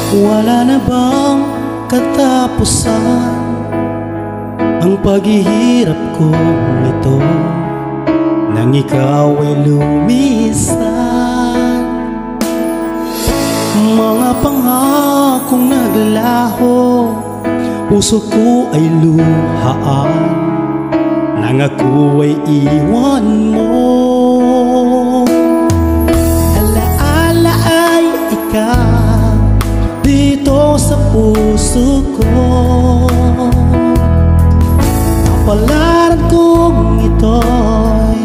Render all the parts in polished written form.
Wala na bang katapusan ang paghihirap ko nito nang ikaw ay lumisan? Mga pangakong naglaho, puso ko ay luhaan nang ako ay iwan mo. Alaala ay ikaw dito sa puso ko. Kapalaran kong ito'y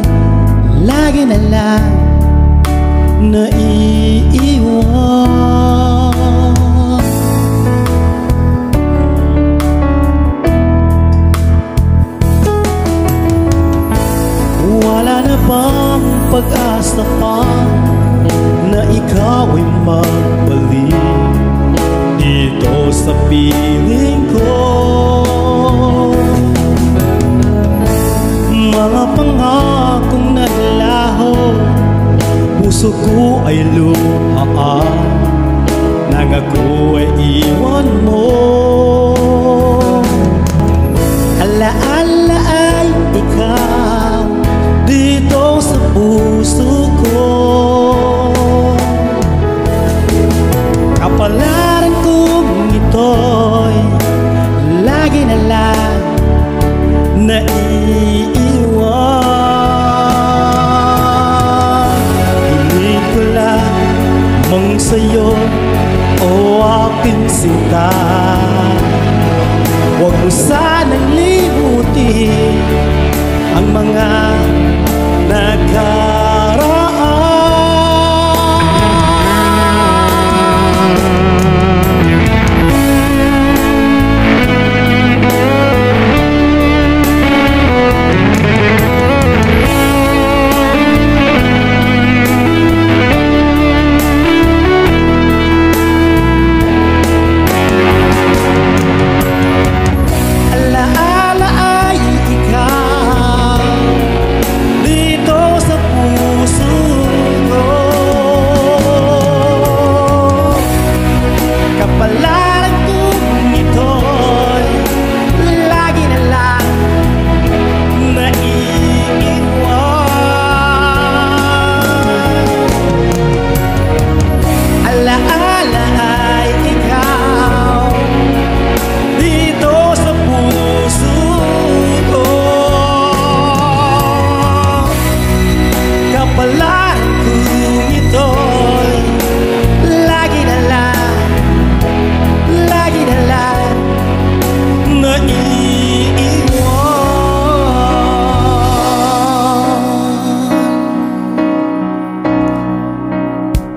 lagi na lang naiiwan. Wala na bang pag-asa pa na ikaw ay magbalik dito sa piling ko? Mga pangakong naglaho, puso ko ay luhaan nang ako ay iwan mo. Alaala ay ikaw dito sa puso ko. Kapalaran kong ito'y lagi na lang naiiwan. Hiling ko lamang sa'yo, o aking sinta, huwag mo sanang limutin ang mga nakaraan.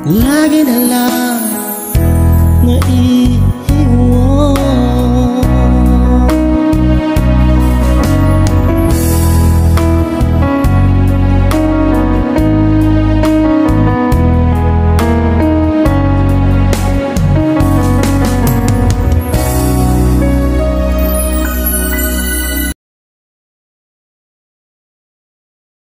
Lagi na lang naiiwan.